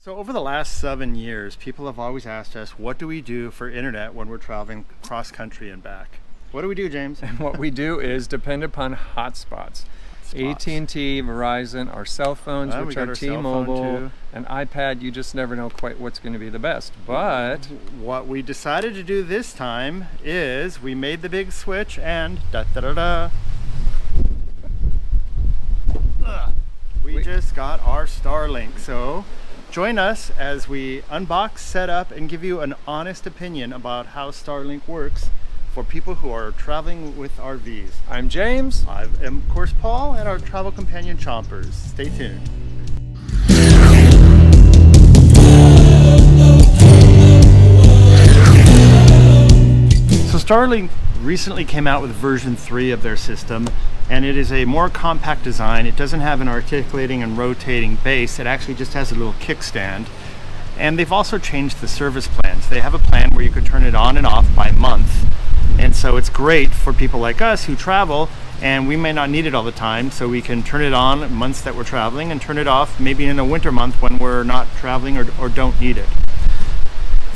So over the last 7 years, people have always asked us, what do we do for internet when we're traveling cross country and back? What do we do, James? And what we do is depend upon hotspots. AT&T, Verizon, our cell phones, which are T-Mobile, an iPad. You just never know quite what's going to be the best. But what we decided to do this time is we made the big switch and we just got our Starlink. So join us as we unbox, set up, and give you an honest opinion about how Starlink works for people who are traveling with RVs. I'm James. I am, of course, Paul, and our travel companion Chompers. Stay tuned. So Starlink recently came out with version 3 of their system, and it is a more compact design. It doesn't have an articulating and rotating base. It actually just has a little kickstand. And they've also changed the service plans. They have a plan where you could turn it on and off by month. And so it's great for people like us who travel, and we may not need it all the time, so we can turn it on months that we're traveling and turn it off maybe in a winter month when we're not traveling or don't need it.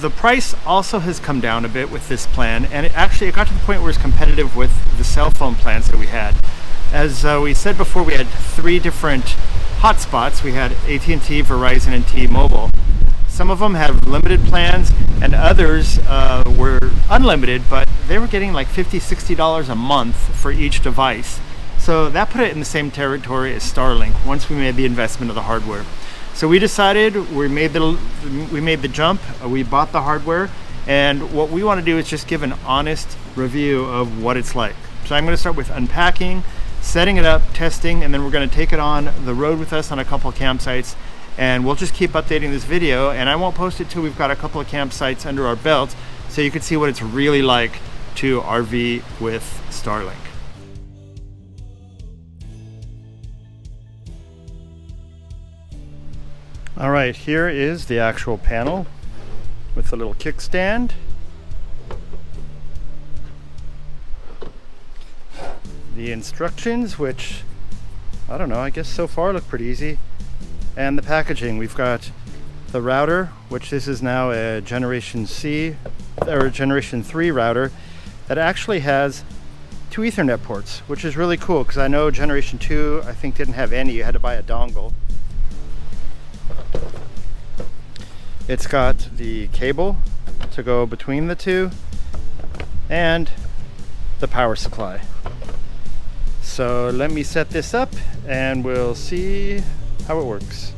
The price also has come down a bit with this plan, and it got to the point where it's competitive with the cell phone plans that we had. As we said before, we had 3 different hotspots. We had AT&T, Verizon, and T-Mobile. Some of them have limited plans, and others were unlimited, but they were getting like $50, $60 a month for each device. So that put it in the same territory as Starlink once we made the investment of the hardware. So we decided, we made the jump, we bought the hardware, and what we want to do is just give an honest review of what it's like. So I'm going to start with unpacking, setting it up, testing, and then we're going to take it on the road with us on a couple of campsites. And we'll just keep updating this video, and I won't post it till we've got a couple of campsites under our belt so you can see what it's really like to RV with Starlink. All right, here is the actual panel with the little kickstand. The instructions, which, I don't know, I guess so far look pretty easy. And the packaging, we've got the router, which this is now a Generation C or a Generation 3 router that actually has 2 Ethernet ports, which is really cool because I know Generation 2 I think didn't have any. You had to buy a dongle. It's got the cable to go between the 2 and the power supply. So let me set this up and we'll see how it works.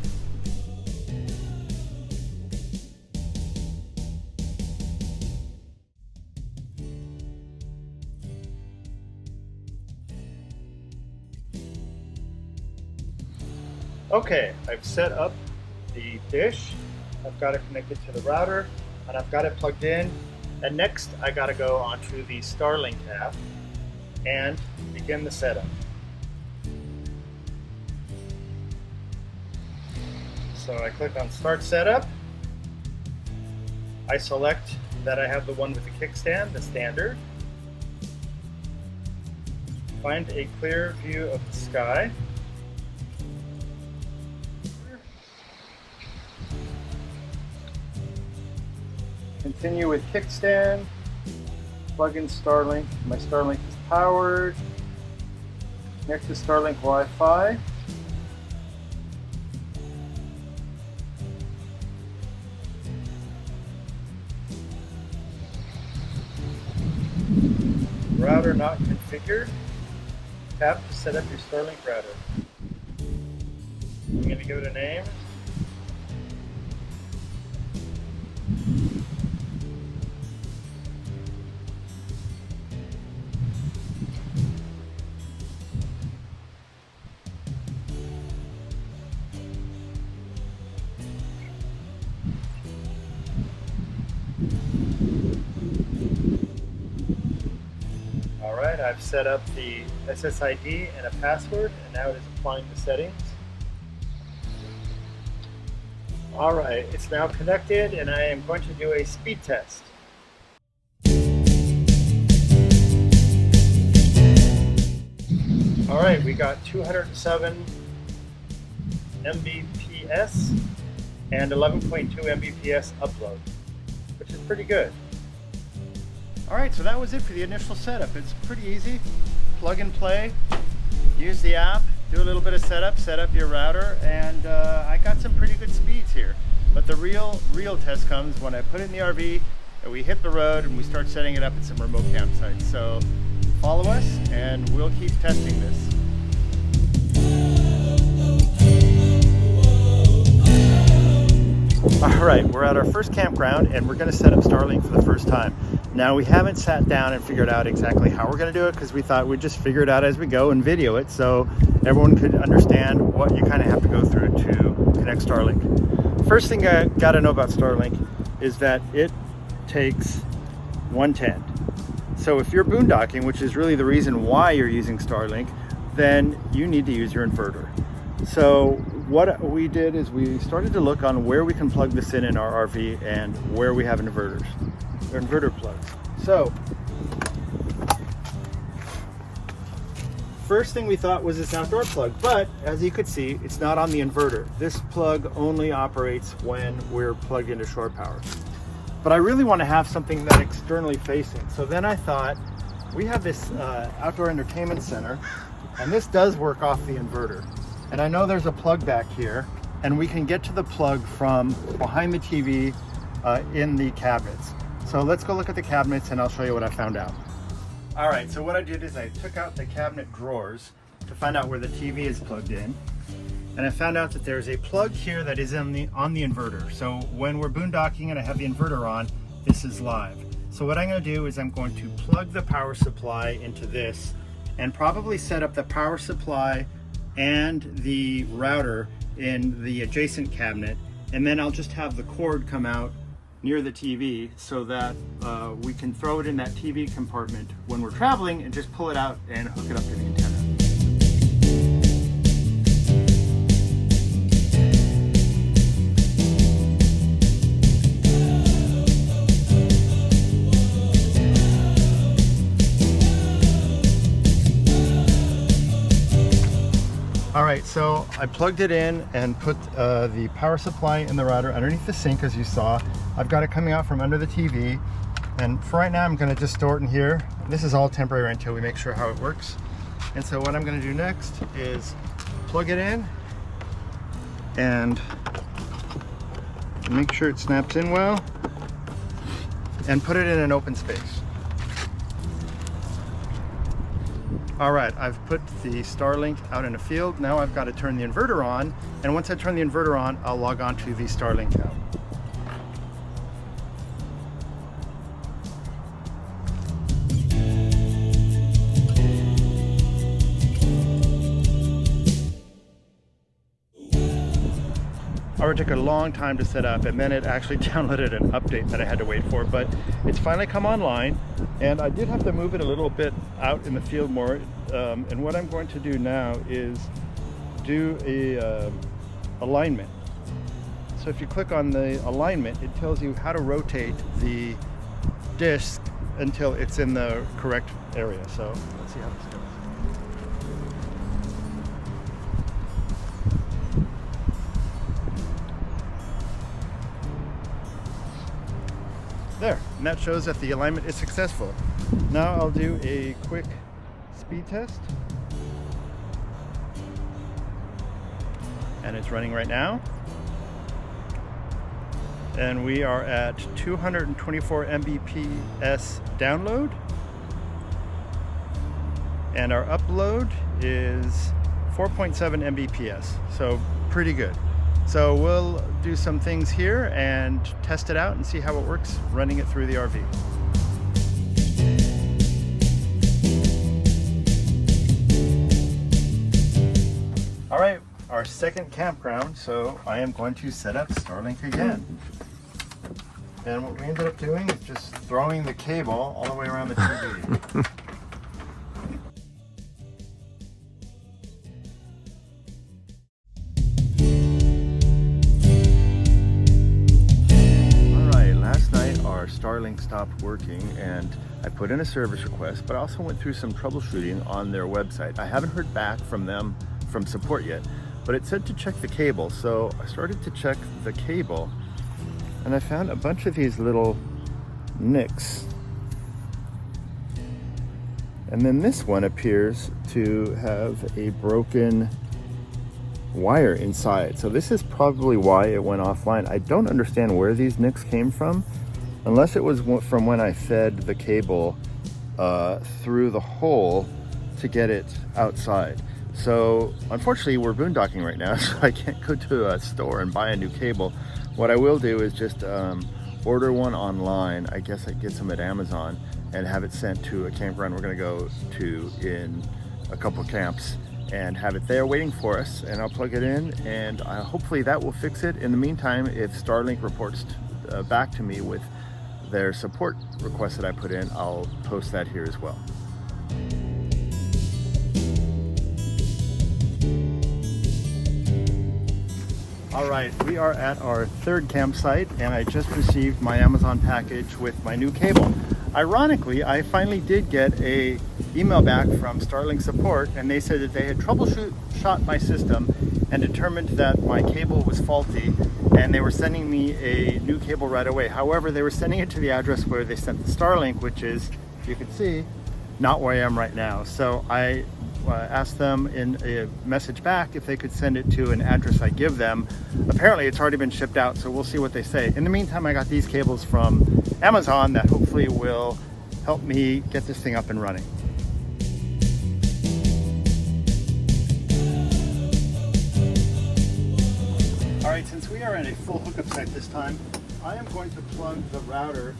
Okay, I've set up the dish, I've got it connected to the router, and I've got it plugged in. And next I gotta go onto the Starlink app and begin the setup. So I click on Start Setup. I select that I have the one with the kickstand, the standard. Find a clear view of the sky. Continue with kickstand. Plug in Starlink. My Starlink is powered. Next is Starlink Wi-Fi. Router not configured. Tap to set up your Starlink router. I'm going to give it a name. Alright, I've set up the SSID and a password, and now it is applying the settings. Alright, it's now connected, and I am going to do a speed test. Alright, we got 207 Mbps and 11.2 Mbps upload, which is pretty good. All right, so that was it for the initial setup. It's pretty easy. Plug and play, use the app, do a little bit of setup, set up your router, and I got some pretty good speeds here. But the real test comes when I put it in the RV and we hit the road and we start setting it up at some remote campsites. So follow us and we'll keep testing this. All right, we're at our first campground and we're going to set up Starlink for the first time. Now, we haven't sat down and figured out exactly how we're going to do it because we thought we'd just figure it out as we go and video it so everyone could understand what you kind of have to go through to connect Starlink. First thing I got to know about Starlink is that it takes 110. So if you're boondocking, which is really the reason why you're using Starlink, then you need to use your inverter. So what we did is we started to look on where we can plug this in our RV and where we have inverters, or inverter plugs. So first thing we thought was this outdoor plug, but as you could see, it's not on the inverter. This plug only operates when we're plugged into shore power. But I really want to have something that externally facing. So then I thought, we have this outdoor entertainment center, and this does work off the inverter. And I know there's a plug back here, and we can get to the plug from behind the TV in the cabinets. So let's go look at the cabinets and I'll show you what I found out. All right, so what I did is I took out the cabinet drawers to find out where the TV is plugged in. And I found out that there's a plug here that is on the inverter. So when we're boondocking and I have the inverter on, this is live. So what I'm going to do is I'm going to plug the power supply into this and probably set up the power supply and the router in the adjacent cabinet, and then I'll just have the cord come out near the TV so that we can throw it in that TV compartment when we're traveling and just pull it out and hook it up to the antenna. All right, so I plugged it in and put the power supply in the router underneath the sink, as you saw. I've got it coming out from under the TV, and for right now I'm going to just store it in here. This is all temporary until we make sure how it works. And so what I'm going to do next is plug it in and make sure it snaps in well and put it in an open space. All right, I've put the Starlink out in a field. Now I've got to turn the inverter on, and once I turn the inverter on, I'll log on to the Starlink app. It took a long time to set up, and then it actually downloaded an update that I had to wait for, but it's finally come online, and I did have to move it a little bit out in the field more, and what I'm going to do now is do a alignment. So if you click on the alignment, it tells you how to rotate the disc until it's in the correct area. So let's see how this goes. There, and that shows that the alignment is successful. Now I'll do a quick speed test. And it's running right now. And we are at 224 Mbps download. And our upload is 4.7 Mbps, so pretty good. So we'll do some things here and test it out and see how it works running it through the RV. All right, our second campground, so I am going to set up Starlink again. And what we ended up doing is just throwing the cable all the way around the TV. Starlink stopped working, and I put in a service request, but I also went through some troubleshooting on their website. I haven't heard back from them from support yet, but it said to check the cable. So I started to check the cable, and I found a bunch of these little nicks. And then this one appears to have a broken wire inside. So this is probably why it went offline. I don't understand where these nicks came from, unless it was from when I fed the cable through the hole to get it outside. So unfortunately we're boondocking right now, so I can't go to a store and buy a new cable. What I will do is just order one online. I guess I get some at Amazon and have it sent to a campground we're going to go to in a couple camps, and have it there waiting for us, and I'll plug it in, and hopefully that will fix it. In the meantime, if Starlink reports back to me with their support request that I put in, I'll post that here as well. All right, we are at our third campsite, and I just received my Amazon package with my new cable. Ironically, I finally did get an email back from Starlink Support, and they said that they had troubleshot my system and determined that my cable was faulty, and they were sending me a new cable right away. However, they were sending it to the address where they sent the Starlink, which is, you can see, not where I am right now. So I asked them in a message back if they could send it to an address I give them. Apparently it's already been shipped out, so we'll see what they say. In the meantime, I got these cables from Amazon that hopefully will help me get this thing up and running. All right, since we are in a full hookup site this time, I am going to plug the router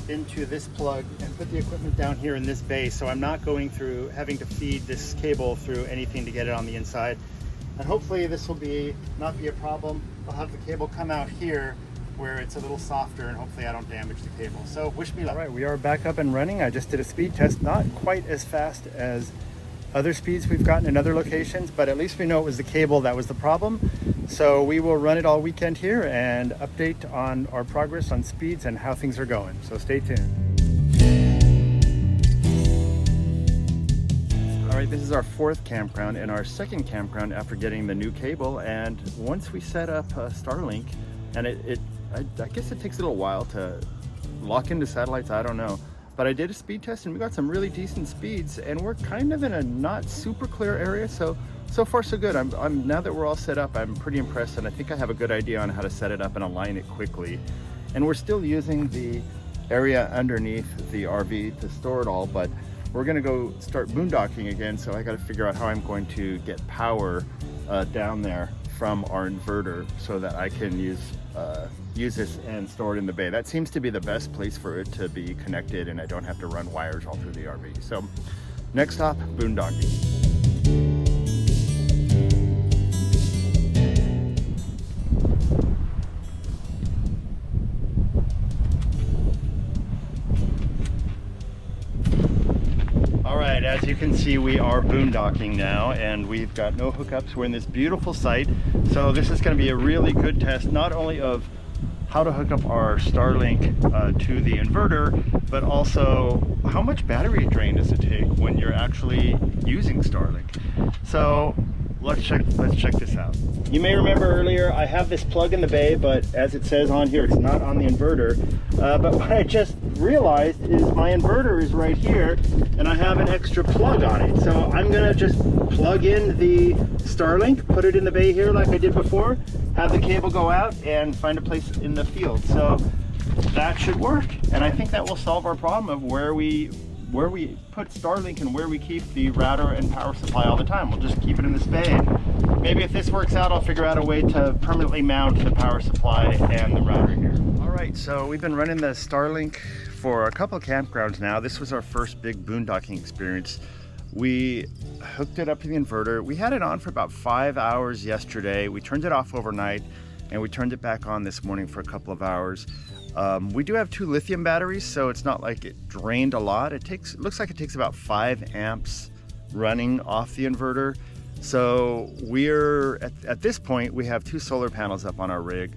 into this plug and put the equipment down here in this bay, so I'm not going through having to feed this cable through anything to get it on the inside. And hopefully this will not be a problem. I'll have the cable come out here where it's a little softer, and hopefully I don't damage the cable. So wish me luck. All right, we are back up and running. I just did a speed test, not quite as fast as other speeds we've gotten in other locations, but at least we know it was the cable that was the problem. So we will run it all weekend here and update on our progress on speeds and how things are going. So stay tuned. All right, this is our fourth campground and our second campground after getting the new cable. And once we set up Starlink, and I guess it takes a little while to lock into satellites, I don't know. But I did a speed test and we got some really decent speeds, and we're kind of in a not super clear area. So far so good. Now that we're all set up, I'm pretty impressed, and I think I have a good idea on how to set it up and align it quickly. And we're still using the area underneath the RV to store it all, but we're gonna go start boondocking again, so I gotta figure out how I'm going to get power down there from our inverter so that I can use this and store it in the bay. That seems to be the best place for it to be connected, and I don't have to run wires all through the RV. So next stop, boondocking. As you can see, we are boondocking now, and we've got no hookups. We're in this beautiful site, so this is going to be a really good test, not only of how to hook up our Starlink to the inverter, but also how much battery drain does it take when you're actually using Starlink. So let's check this out. You may remember earlier I have this plug in the bay, but as it says on here, it's not on the inverter. But what I just realized is my inverter is right here, and I have an extra plug on it. So I'm gonna just plug in the Starlink, put it in the bay here like I did before, have the cable go out, and find a place in the field. So that should work, and I think that will solve our problem of where we put Starlink and where we keep the router and power supply all the time. We'll just keep it in this bay, and maybe if this works out, I'll figure out a way to permanently mount the power supply and the router here. All right, so we've been running the Starlink for a couple of campgrounds now. This was our first big boondocking experience. We hooked it up to the inverter. We had it on for about 5 hours yesterday. We turned it off overnight, and we turned it back on this morning for a couple of hours. We do have 2 lithium batteries, so it's not like it drained a lot. It looks like it takes about 5 amps running off the inverter. So we're at this point, we have 2 solar panels up on our rig,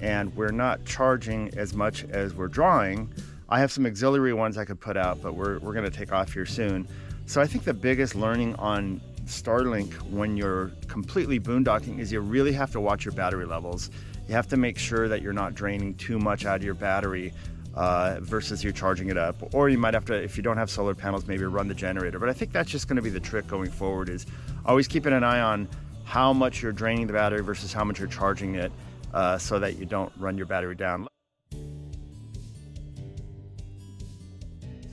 and we're not charging as much as we're drawing. I have some auxiliary ones I could put out, but we're gonna take off here soon. So I think the biggest learning on Starlink when you're completely boondocking is you really have to watch your battery levels. You have to make sure that you're not draining too much out of your battery versus you're charging it up. Or you might have to, if you don't have solar panels, maybe run the generator. But I think that's just going to be the trick going forward, is always keeping an eye on how much you're draining the battery versus how much you're charging it, so that you don't run your battery down.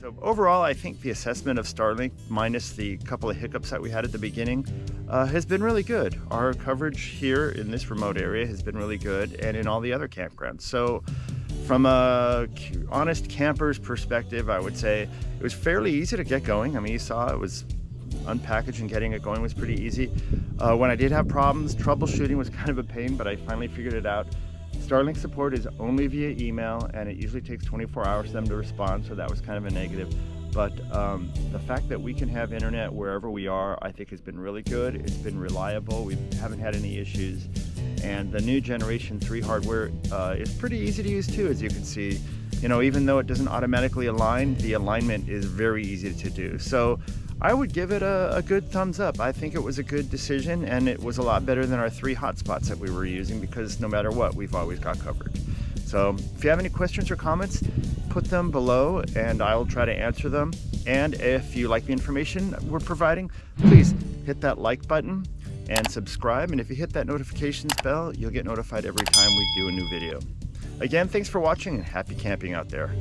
So overall, I think the assessment of Starlink, minus the couple of hiccups that we had at the beginning, has been really good. Our coverage here in this remote area has been really good, and in all the other campgrounds. So from a honest camper's perspective, I would say it was fairly easy to get going. I mean, you saw it was unpackaged and getting it going was pretty easy. When I did have problems, troubleshooting was kind of a pain, but I finally figured it out. Starlink support is only via email, and it usually takes 24 hours for them to respond, so that was kind of a negative. But the fact that we can have internet wherever we are, I think has been really good. It's been reliable. We haven't had any issues. And the new Generation 3 hardware is pretty easy to use too, as you can see. You know, even though it doesn't automatically align, the alignment is very easy to do. So I would give it a good thumbs up. I think it was a good decision, and it was a lot better than our 3 hotspots that we were using, because no matter what, we've always got coverage. So if you have any questions or comments, put them below and I'll try to answer them. And if you like the information we're providing, please hit that like button and subscribe. And if you hit that notifications bell, you'll get notified every time we do a new video. Again, thanks for watching, and happy camping out there.